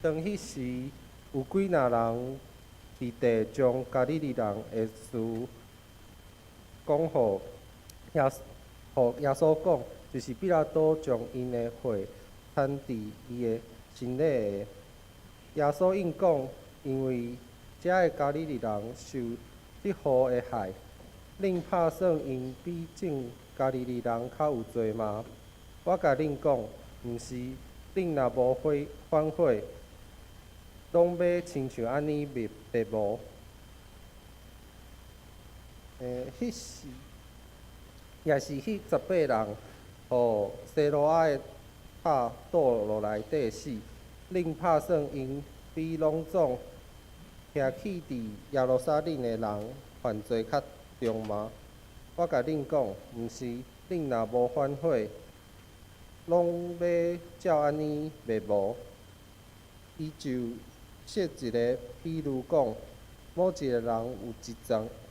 当迄时，有几若人伫地将加利利人的事讲互耶稣讲，就是彼拉多将因的血掺伫伊的身体的。耶稣应讲，因为遮的加利利人受即户的害，恁拍算因比种加利利人较有罪吗？我甲恁讲，毋是，恁若无反悔，拢要亲像安尼白无。迄时也是迄18人，互西罗亚的塔倒落内底死。恁拍算因比拢总徛起伫耶路撒冷的人犯罪较重吗？我甲恁讲，毋是，恁若无反悔，拢要照安尼白无。伊就设一个比如讲，某一个人有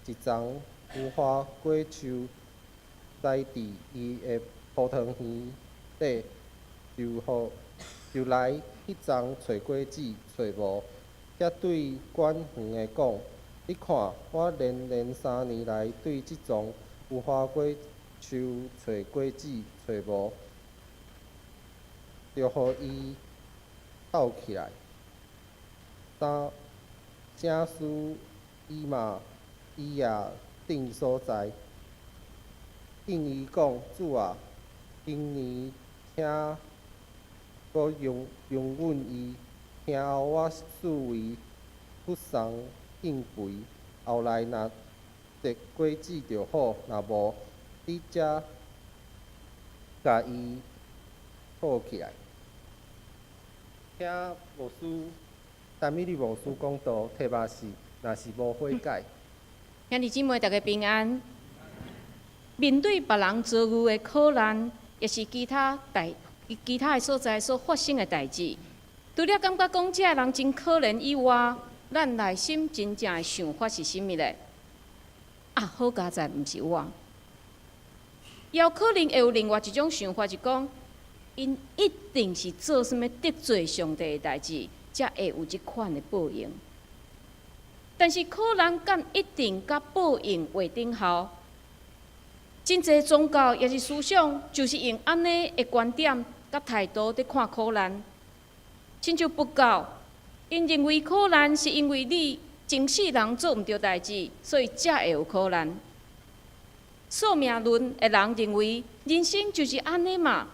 一丛无花果树栽伫伊的葡萄园底，就来迄丛找果子，找无，则对管园的讲：你看，我连3年来对即丛无花果树找果子，找无，就互伊斗起来。正事伊也定所在，应伊讲：主啊，今年请阁容阮伊，听候我视为不送应肥，后来若结果子就好，若无，你则甲伊抱起来。听牧师陈美丽牧师讲道，题目是：若是无悔改。兄弟姊妹，大家平安。面对别人遭遇的苦难，也是其他的所在所发生的代志，除了感觉讲这人真可怜以外，咱内心真正的想法是甚物咧？好佳在毋是我。也有可能会有另外一种想法，是讲因一定是做什物得罪上帝的代志，才会有即款的报应。但是苦难敢一定甲报应画等号？真侪宗教也是思想，就是用安尼的观点甲态度伫看苦难。亲像佛教，因认为苦难是因为你前世人做毋对代志，所以才会有苦难。宿命论的人认为人生就是安尼嘛，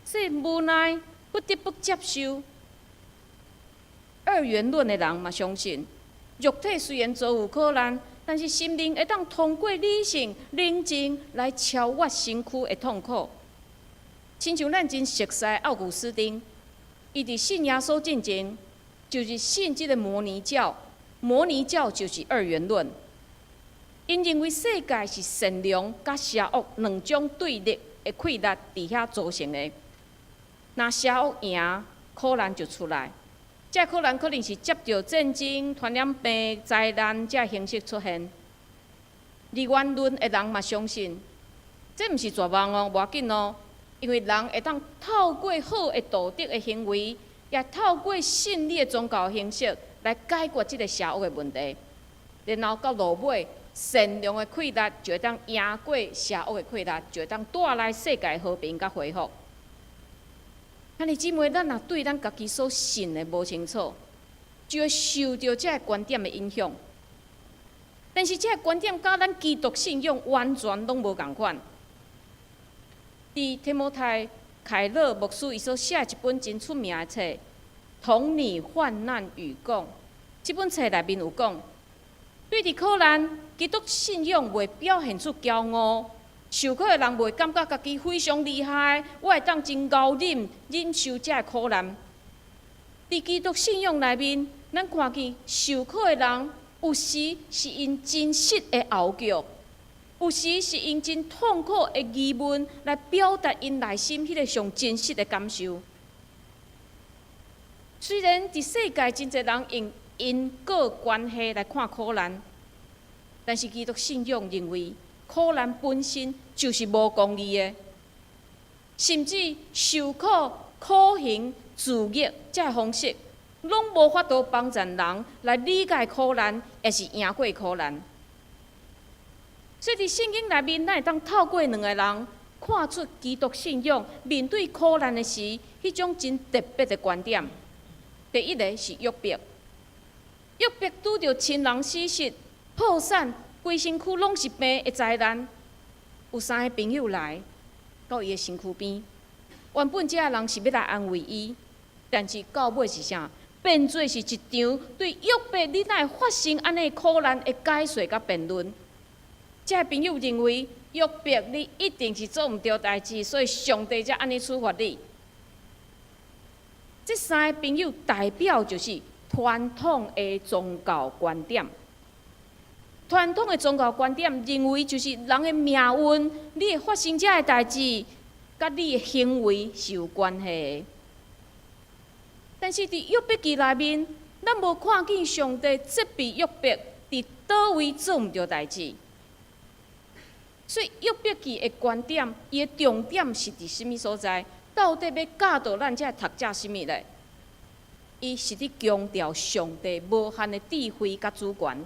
所以无奈不得不接受。二元论的人嘛相信，肉体虽然遭有苦难，但是心灵会当通过理性、冷静来超越身躯的痛苦。亲像咱真熟悉奥古斯丁，伊伫信耶稣进前，就是信即个摩尼教。摩尼教就是二元论，因认为世界是善良甲邪恶两种对立的溃力伫遐组成的。若邪恶赢，苦难就出来。这苦难可能是接着战争、传染病、灾难这形式出现。二元论的人嘛相信，这毋是绝望哦，无要紧哦，因为人会当透过好的道德的行为，也透过信理的宗教形式来解决这个邪恶的问题。然后到落尾，善良的溃力就会当赢过邪恶的溃力，就会当带来世界和平甲恢复。兄弟姊妹，咱若对咱家己所信的无清楚，就会受到这个观点的影响。但是这个观点甲咱基督信仰完全拢无共款。伫提摩太凯勒牧师伊所写一本真出名的册《同你患难与共》，这本册内面有讲，对伫苦难，基督信仰袂表现出骄傲。受苦的人袂感觉家己非常厉害，我会当真熬忍受这个苦难。伫基督信仰内面，咱看见受苦的人，有时是因真实的嚎叫，有时是因真痛苦的疑问来表达因内心迄个上真实的感受。虽然伫世界真侪人用因果关系来看苦难，但是基督信仰认为，苦难本身就是无公义的，甚至受苦、苦刑、自虐这方式，拢无法度帮助人来理解苦难，也是赢过苦难。所以伫圣经内面，咱会当透过两个人看出基督信仰面对苦难的时，迄种真特别的观点。第一个是约伯，约伯拄着亲人死失、破产、规身躯拢是病的灾难，有三个朋友来到伊的身躯边，原本这人是要来安慰伊，但是到尾是啥？变做是一场对约伯你哪会发生安尼苦难的解说甲辩论。这朋友认为约伯你一定是做毋对代志，所以上帝才安尼处罚你。这三个朋友代表就是传统的宗教观点。传统的宗教观点认为，就是人的命运，你会发生这个代志，甲你的行为是有关系的。但是伫约伯记内面，咱无看见上帝责备约伯伫倒位做毋对代志。所以约伯记的观点，伊的重点是伫什么所在？到底要教导咱这读者什么咧？伊是伫强调上帝无限的智慧甲主权。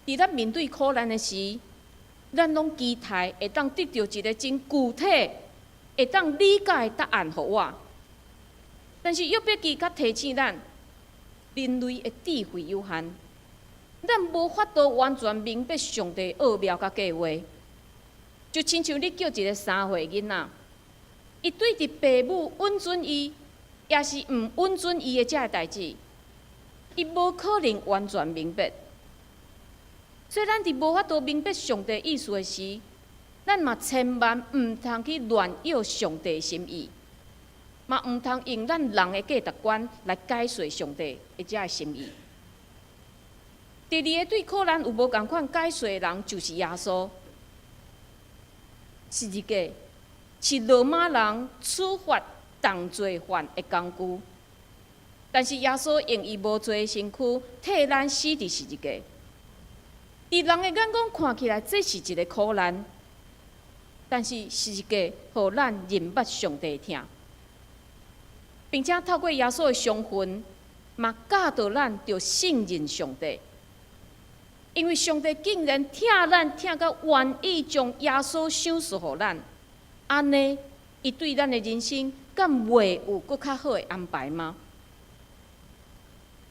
伫咱面对苦难的时，咱拢期待会当得到一个真具体、会当理解的答案互我。但是约伯记较提醒咱，人类的智慧有限，咱无法度完全明白上帝奥妙甲计划。就亲像你叫一个3岁囡仔，伊对伫父母温准伊，也是毋温准伊的这个代志，伊无可能完全明白。所以咱伫无法度明白上帝意思的时，咱嘛千万毋通去乱用上帝的心意，嘛毋通用咱人的价值观来解说上帝的这个心意。第二个对苦难有无共款解说的人，就是耶稣。十字架是罗马人处罚重罪犯的工具，但是耶稣用伊无罪的身躯替咱死伫十字架。伫人的眼光看起来，这是一个苦难，但是十字架互咱认捌上帝的疼，并且透过耶稣的伤痕，嘛教导咱着信任上帝。因为上帝竟然疼咱疼到愿意将耶稣赏赐互咱，安尼，伊对咱的人生敢袂有搁较好的安排吗？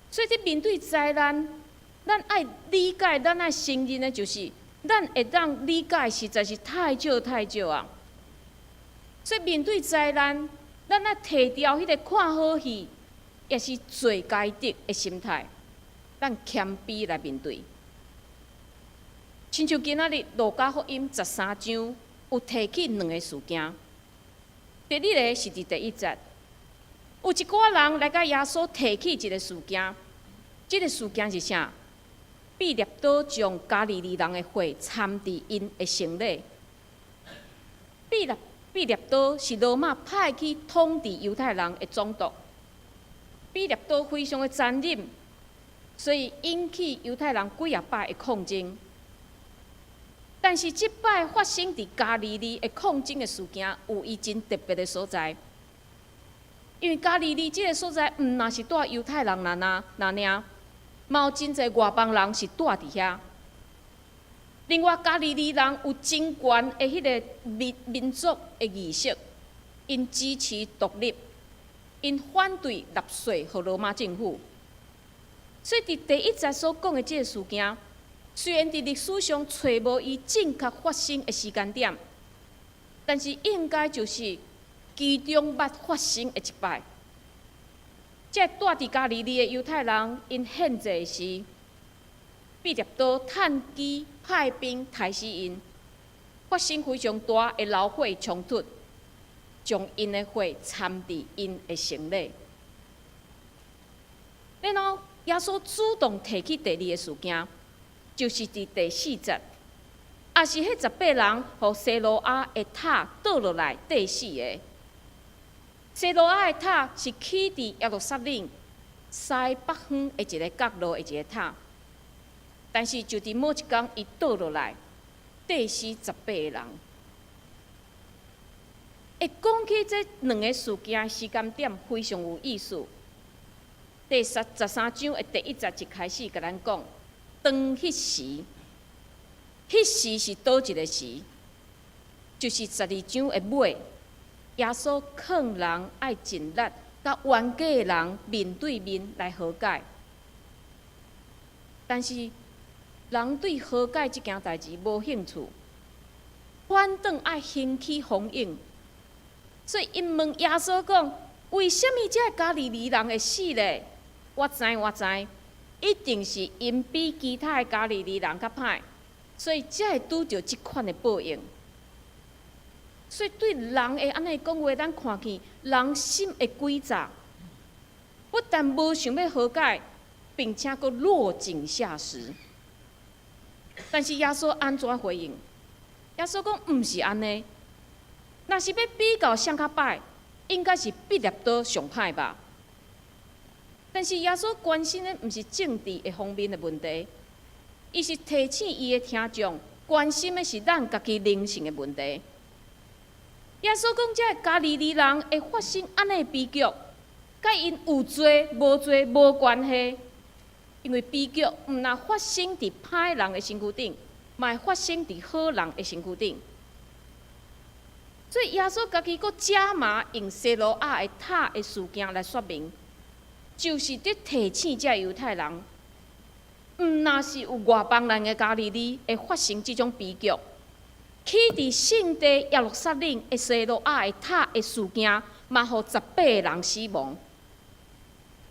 所以，伫面对灾难，咱爱理解，咱爱承认的就是，咱会当理解实在是太少太少啊。所以面对灾难，咱爱摕掉迄个看好戏，也是做该得的心态，咱谦卑来面对。亲像今仔日路加福音13章有提起2个事件。第一个是伫第1节，有一寡人来甲耶稣提起一个事件，这个事件是啥？彼列岛将加利利人的血掺伫因的城里。彼列岛是罗马派去统治犹太人的总督。彼列岛非常的残忍，所以引起犹太人几啊摆的抗争。但是即摆发生伫加利利的抗争的事件，有伊真特别的所在。因为加利利这个所在，毋若是住犹太人那尔，嘛有真侪外邦人是住伫遐。另外，加利利人有真悬的迄个民族的意识，因支持独立，因反对纳税和罗马政府。所以伫第1节所讲的这个事件，虽然伫历史上找无伊正确发生的时间点，但是应该就是其中捌发生的一摆。这住伫加利利的犹太人因献祭时，彼列岛趁机派兵杀死因，发生非常大的流血冲突，将因的血掺伫因的城里。然后耶稣主动提起第2个事件。就是伫第4节，也是迄18人互西罗亚的塔倒落来第4个。西罗亚的塔是起伫耶路撒冷西北方的一个角落的一个塔，但是就伫某一天伊倒落来，第死18个人。会讲起这2个事件时间点非常有意思，第13章的第1节一开始，甲咱讲，当迄时，迄时是倒一个时？就是12章的尾，耶稣劝人爱尽力，甲冤家的人面对面来和解。但是人对和解这件代志无兴趣，反倒爱兴起风影。所以因问耶稣讲：为什么这加利利人会死咧？我知，一定是因比其他的加利利人较歹，所以才会拄着即款的报应。所以对人会安尼讲话，咱看见人心会诡诈，不但无想要和解，并且佫落井下石。但是耶稣安怎回应？耶稣讲：毋是安尼。若是要比较谁较歹，应该是毕业倒上歹吧。但是耶稣关心的毋是政治的方面的问题，伊是提醒伊的听众，关心的是咱家己灵性的问题。耶稣讲，这加利利人会发生安尼悲剧，甲因有罪无罪无关系，因为悲剧毋但发生伫歹人的身躯顶，嘛会发生伫好人的身躯顶。所以耶稣家己佫加码用西罗亚的塔的事件来说明，就是伫提醒这犹太人，毋但是有外邦人的加利利会发生即种悲剧。起伫圣地耶路撒冷的西罗亚的塔的事件，嘛互18个人死亡。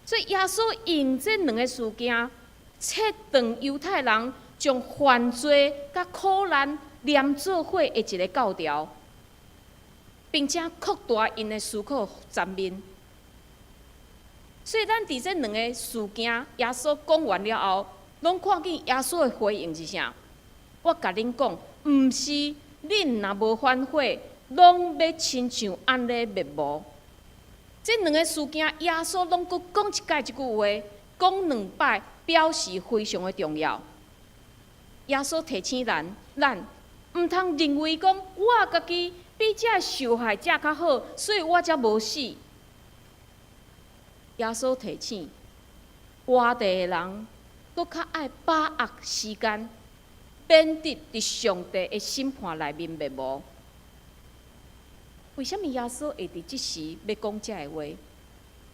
所以耶稣用这2个事件，切断犹太人将犯罪甲苦难连做伙的一个教条，并且扩大因的思考层面。所以咱伫这2个事件，耶稣讲完了后，拢看见耶稣的回应是啥？我甲恁讲。毋是，恁若无反悔，拢要亲像安尼灭亡。这2个事件，耶稣拢佫讲一解即句话，讲2摆，表示非常的重要。耶稣提醒咱毋通认为讲我家己比这受害者较好，所以我才无死。耶稣提醒，活地的人佫较爱把握时间。免得伫上帝的审判内面灭亡。为什么耶稣会伫即时要讲这个话？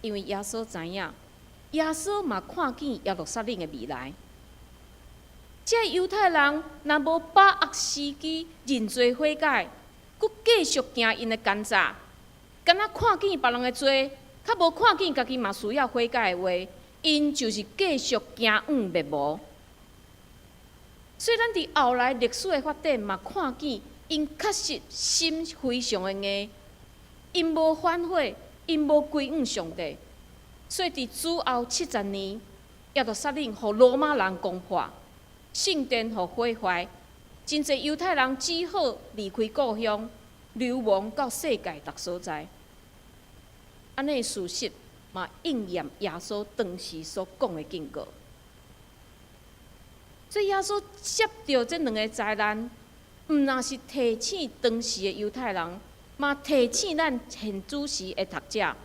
因为耶稣知影，耶稣嘛看见耶路撒冷的未来。这犹太人若无把握时机认罪悔改，佫继续行因的奸诈，敢若看见别人的罪，较无看见家己嘛需要悔改的话，因就是继续行远灭亡。所以，咱伫后来历史的发展嘛，看见因确实心非常的硬，因无反悔，因无归向上帝。所以，伫主后70年，耶路撒冷互罗马人攻破，圣殿互毁坏，真侪犹太人只好离开故乡，流亡到世界各所在。安尼事实嘛应验耶稣当时所讲的警告。所以耶稣接到这2个灾难，毋但是提醒当时的犹太人，嘛提醒咱现主时的读者。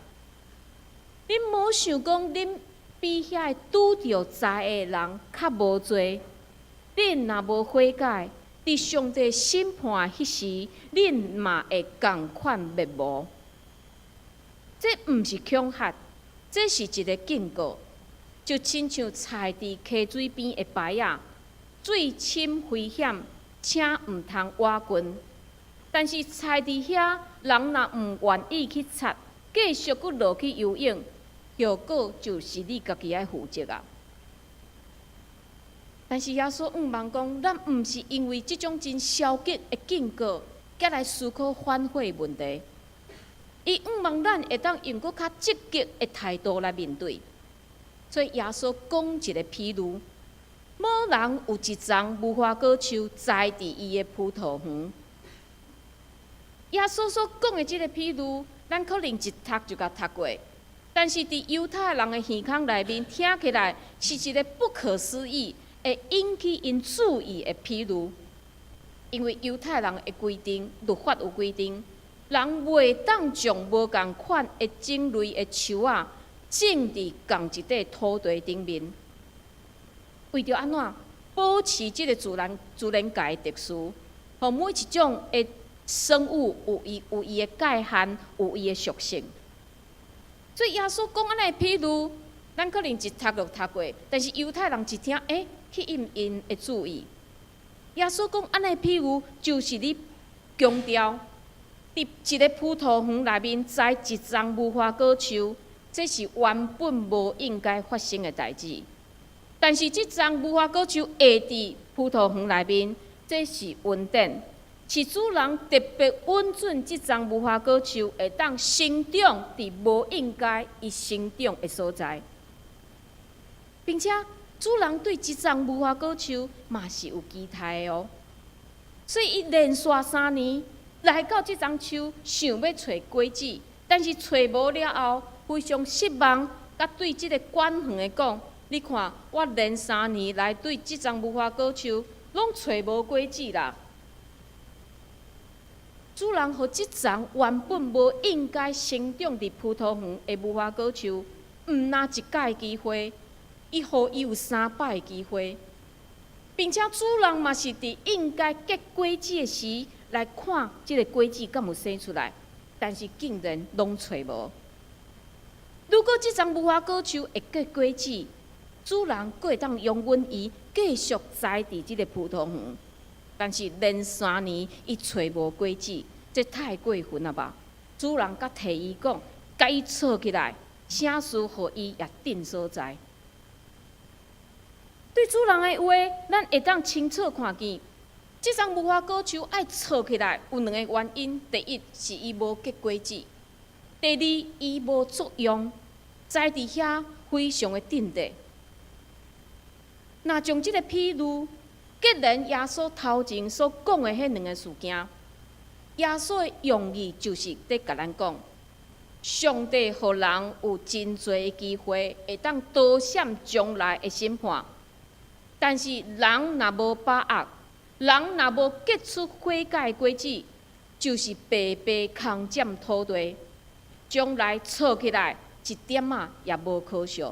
恁无想讲，恁比遐拄着灾的人较无罪，恁若无悔改，伫上帝审判迄时，恁嘛会共款灭亡。这毋是恐吓，这是一个警告，就亲像踩伫溪水边的牌仔。水深危险，请毋通划近。但是踩伫遐，人若毋愿意去擦，继续佫落去游泳，后果就是你家己爱负责啊。但是耶稣问讲，咱毋是因为即种真消极的警告，才来思考反悔问题。伊问咱会当用佫较积极的态度来面对。所以耶稣讲一个譬如。某人有一丛无花果树栽伫伊的葡萄园。耶稣所讲的这个譬如，咱可能一读就甲读过，但是伫犹太人的耳孔内面听起来是一个不可思议、会引起因注意的譬如。因为犹太人的规定，律法有规定，人袂当将无共款的种类的树仔种伫同一块土地顶面，为着安怎保持即个自然界的特殊，互每一种的生物有伊的界限，有伊的属性。所以耶稣讲安尼的譬如，咱可能一读就读过，但是犹太人一听，去引因的注意。耶稣讲安尼的譬如，就是你强调伫一个葡萄园内面栽一丛无花果树，这是原本无应该发生的代志。但是即丛无花果树会伫葡萄园内面，这是恩典。是主人特别允准即丛无花果树会当生长伫无应该伊生长的所在，并且主人对即丛无花果树嘛是有期待的哦。所以伊连续3年来到即丛树，想要找果子，但是找无了后，非常失望，甲对即个管园的讲：你看，我连3年来对即丛无花果树，拢找无果子啦。主人互即丛原本无应该生长伫葡萄园的无花果树，毋拿一摆机会，伊互伊有3摆机会，并且主人嘛是伫应该结果子的时来看即个果子敢有生出来，但是竟然拢找无。如果即丛无花果树会结果子，主人阁会当容允伊继续栽伫即个葡萄园。但是连3年伊找无果子，这太过分了吧？主人甲提伊讲，甲伊撮起来，啥事互伊也定所在。对主人的话，咱会当清楚看见，即丛无花果树爱撮起来有2个原因：第一是伊无结果子；第二伊无作用，栽伫遐非常的定地。那将即个譬如，既然耶稣头前所讲的迄2个事件，耶稣的用意就是在甲咱讲，上帝互人有真侪的机会，会当躲闪将来的审判。但是人若无把握，人若无结出悔改的果子，就是白白空占土地，将来错起来一点仔也无可惜。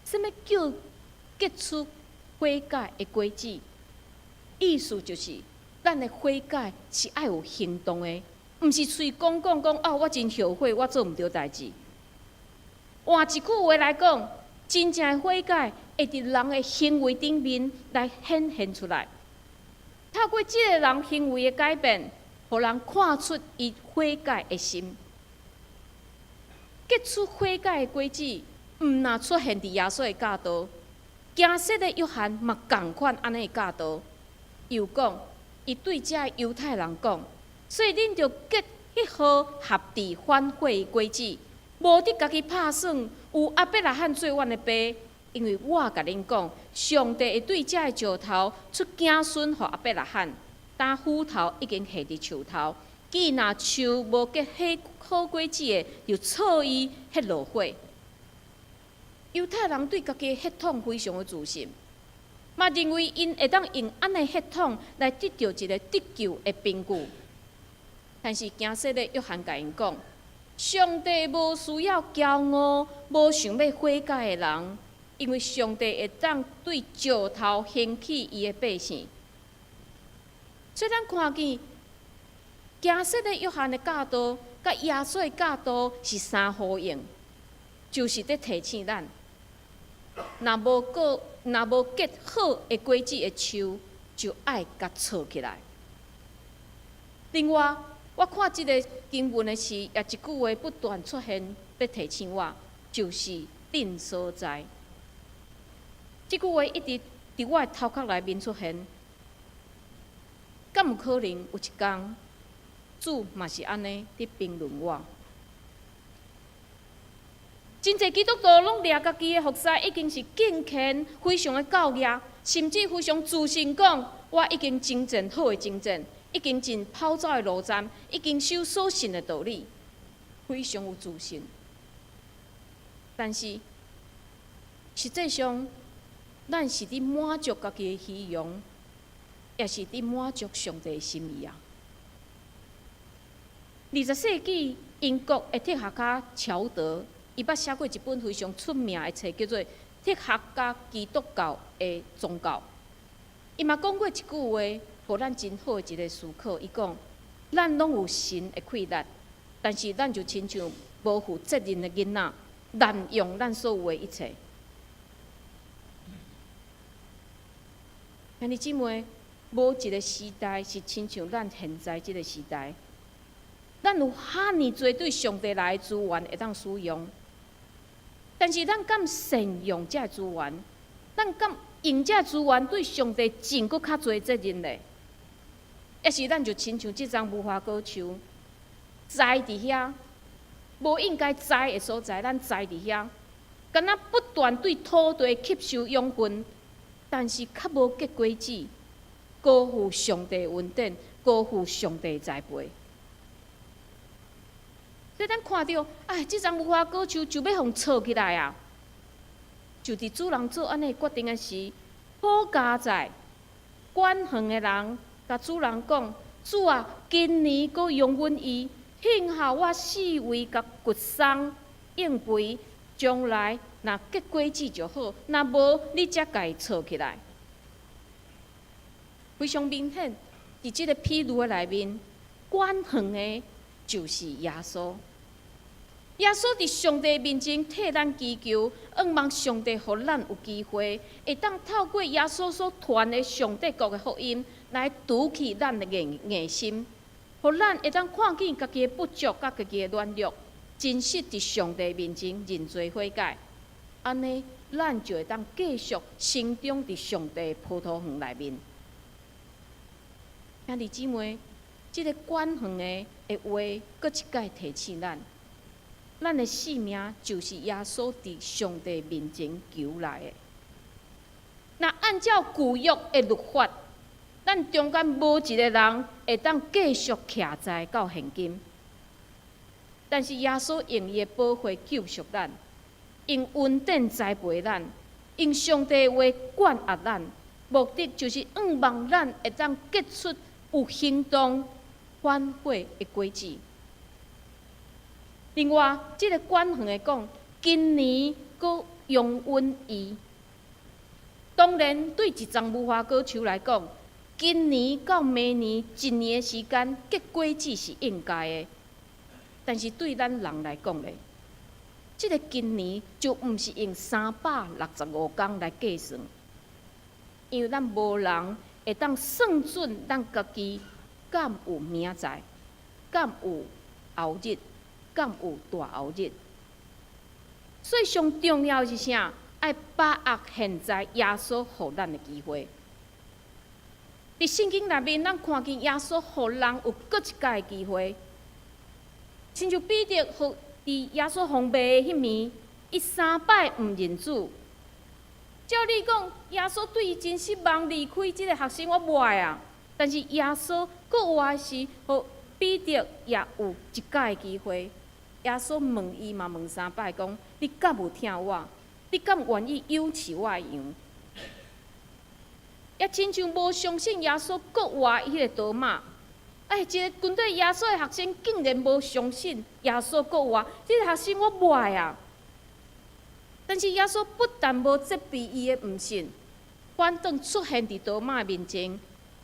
什么叫结出悔改的果子？意思就是，咱的悔改是爱有行动的，毋是嘴讲我真后悔，我做毋对代志。换一句话来讲，真正的悔改会伫人的行为顶面来显现出来。透过即个人行为的改变，互人看出伊悔改的心。结出悔改的果子，毋若出现伫耶稣的教导。惊死的约翰嘛共款安尼的教导，又讲，伊对遮犹太人讲，所以恁着结迄号合地反悔的果子，无得家己拍算有阿伯拉罕做阮的爸，因为我甲恁讲，上帝会对遮的石头出子孙互阿伯拉罕，但斧头已经下伫树头，既若树无结迄好果子的，就错伊迄落火。犹太人对家己的血统非常的自信，嘛认为因会当用安尼血统来得到一个得救的凭据。但是惊死的约翰甲因讲，上帝无需要骄傲、无想要悔改的人，因为上帝会当对石头兴起伊的百姓。所以咱看见惊死的约翰的教导，甲耶稣的教导是相呼应，就是在提醒咱。若无结好的果子的树，就爱甲撮起来。另外，我看即个经文的时，也一句话不断出现，在提醒我，就是定所在。即句话一直伫我的头壳内面出现，敢有可能有一天，主嘛是安尼伫评论我？真侪基督徒拢掠家己的服饰，已经是敬虔，非常的教业，甚至非常自信讲，我已经真正好的真正，已经进跑走的路站，已经守所信的道理，非常有自信。但是实际上，咱是伫满足家己的虚荣，也是伫满足上帝的心意啊。20世纪英国的哲学家乔德，伊捌写过一本非常出名的册，叫做《哲学家基督教的宗教》。伊嘛讲过一句话，互咱真好的一个思考。伊讲：咱拢有神的气力，但是咱就亲像无负责任的囡仔，滥用咱所有的一切。兄弟姊妹，无一个时代是亲像咱现在这个时代。咱有遐尼多对上帝来的资源会当使用，但是咱敢善用这资源？咱敢用这资源对上帝尽搁较侪责任呢？也是咱就亲像即张无花果树，栽伫遐，无应该栽的所在，咱栽伫遐，敢若不断对土地吸收养分，但是较无结果子，辜负上帝恩典，辜负上帝栽培。所以咱看到，即张无花果树就要互插起来啊！就伫主人做安尼决定的时，好佳在管园的人甲主人讲：“主啊，今年阁容阮伊，幸好我四围甲掘松应肥，将来若结果子就好，若无你才家插起来。”非常明显，伫即个譬喻的内面，管园的就是耶稣。耶稣伫上帝面前替咱祈求，仰望上帝，互咱有机会，会当透过耶稣所传的上帝国的福音，来堵起咱的硬心，互咱会当看见家己的不足，甲家己的软弱，真实伫上帝面前认罪悔改。安尼，咱就会当继续生长伫上帝的葡萄园内面。兄弟姊妹，即个管园的话，搁一摆提醒咱。咱的性命就是耶稣伫上帝面前求来的。那按照旧约的律法，咱中间无一个人会当继续徛在到现今。但是耶稣用伊的宝血救赎咱，用恩典栽培咱，用上帝的话管压咱，目的就是仰望咱会当结出有行动反悔的果子。另外，即个管园的讲，今年阁容阮伊。当然，对一丛无花果树来讲，今年到明年一年的时间结果子是应该的。但是对咱人来讲咧，即个今年就毋是用365天来计算，因为咱无人会当算准咱家己敢有明仔载，敢有后日。敢有大后日？所以上重要的是啥？爱把握现在耶稣互咱的机会。伫圣经内面，咱看见耶稣互人有搁一届的机会，亲像彼得互伫耶稣封闭的迄暝，伊3摆毋认主。照理讲，耶稣对伊真失望，离开即个学生，我无爱啊。但是耶稣搁有爱是，互彼得也有一届的机会。耶稣问伊嘛问3摆，讲你敢有听我？你敢愿意养饲我的羊？也亲像无相信耶稣国外迄个多马，一个军队耶稣的学生竟然无相信耶稣国外，这个学生我无爱啊！但是耶稣不但无责备伊的毋信，反倒出现伫多马面前，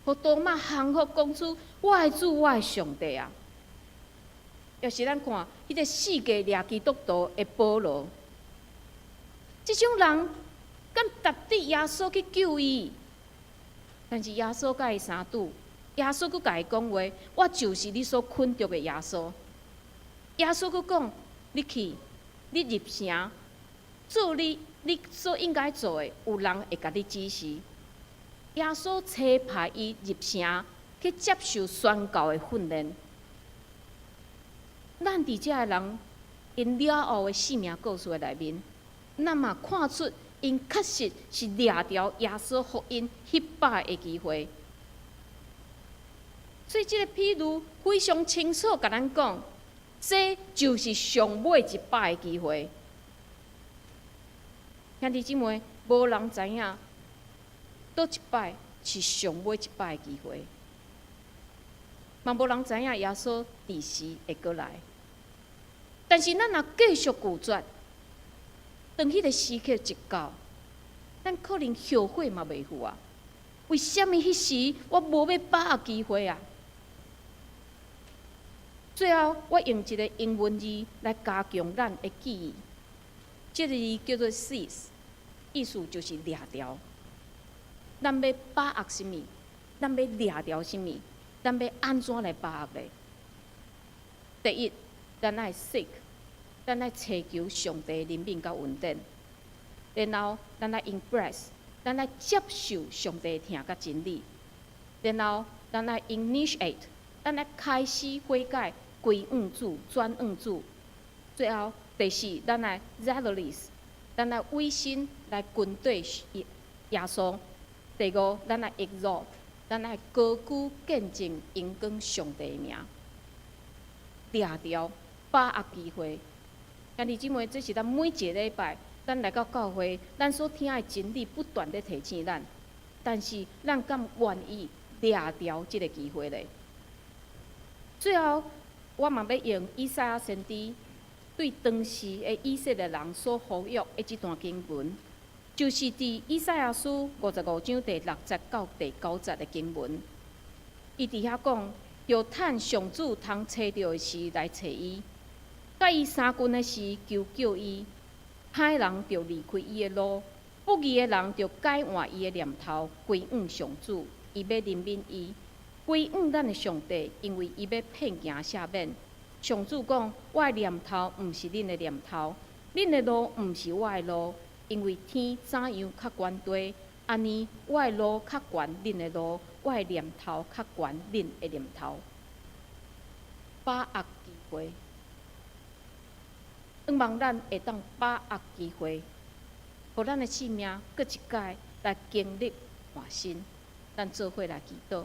互多马降服，讲出我的主，我的上帝啊！要是咱看迄个世界掠基督徒的保罗，即种人敢值得耶稣去救伊？但是耶稣甲伊相拄，耶稣佫甲伊讲话：“我就是你所困着的耶稣。”耶稣佫讲：“你去，你入城，做你所应该做的，有人会甲你指示。”耶稣差派伊入城去接受宣教的训练。咱伫遮的人，因了后的生命故事的内面，咱嘛看出因确实是掠着耶稣福音迄摆的机会。所以，这个譬喻非常清楚，甲咱讲，这就是上尾一摆的机会。兄弟姊妹，无人知影，倒一摆是上尾一摆的机会，嘛无人知影耶稣第时会过来。但是咱若继续拒绝，当迄个时刻一到，咱可能后悔嘛袂赴啊。为什么迄时我无要把握机会啊？最后，我用一个英文字来加强咱的记忆，这个字叫做 seize， 意思就是掠条。咱要把握什么？咱要掠条什么？咱要安怎来把握咧？第一，咱爱 seek， 咱爱祈求上帝怜悯甲恩典，然后咱爱 embrace， 咱爱接受上帝听甲真理，然后咱爱 initiate， 咱爱开始悔改。归恩主，转恩主。最后，第四，咱来 zealous， 咱来委身来跟对耶稣。第五，咱来 exalt， 咱来高举见证荣光上帝的名。掠条把握机会，兄弟姊妹，这是咱每一个礼拜，咱来到教会，咱所听的真理不断地提醒咱，但是咱敢愿意掠条这个机会咧？最后。我嘛要用以赛亚先知对当时的以色列人所呼吁的这段经文，就是伫以赛亚书55章第6节到第9节的经文。伊伫遐讲，要趁上主通找到的时来找伊，甲伊三军的时求救伊。歹人就离开伊的路，不义的人就改换伊的念头，归向上主，伊要怜悯伊。归向咱的上帝，因为伊要骗行赦免。上主讲：我的念头毋是恁的念头，恁的路毋是我的路，因为天怎样较悬低，安尼我的路较悬恁的路，我的念头较悬恁的念头。把握机会，希望咱会当把握机会，互咱的性命搁一届来经历换新。咱做伙来祈祷。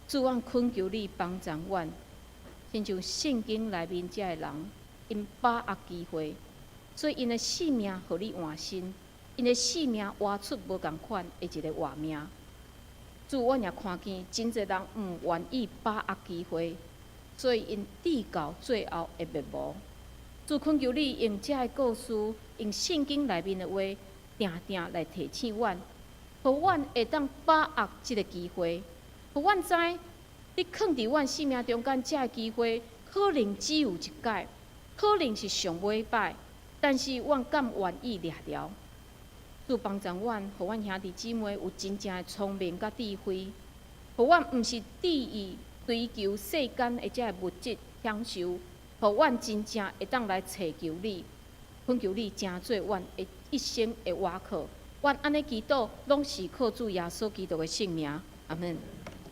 主，阮恳求你帮助阮，亲像圣经内面遮的人，因把握机会，所以因的性命互你换新，因的性命活出无共款的一个活命。主，阮也看见真侪人毋愿意把握机会，所以因直到最后的灭亡。主，恳求你用遮的故事，用圣经内面的话，定定来提醒阮，互阮会当把握即个机会。互阮知，你放伫阮生命中间，遮个机会可能只有一届，可能是上尾摆，但是阮敢愿意掠了？主帮助阮，互阮兄弟姊妹有真正的聪明甲智慧，互阮毋是注意追求世间的遮个物质享受，互阮真正会当来找求你，恳求你成做阮的一生的倚靠。阮安尼祈祷，拢是靠主耶稣基督的圣名，阿门。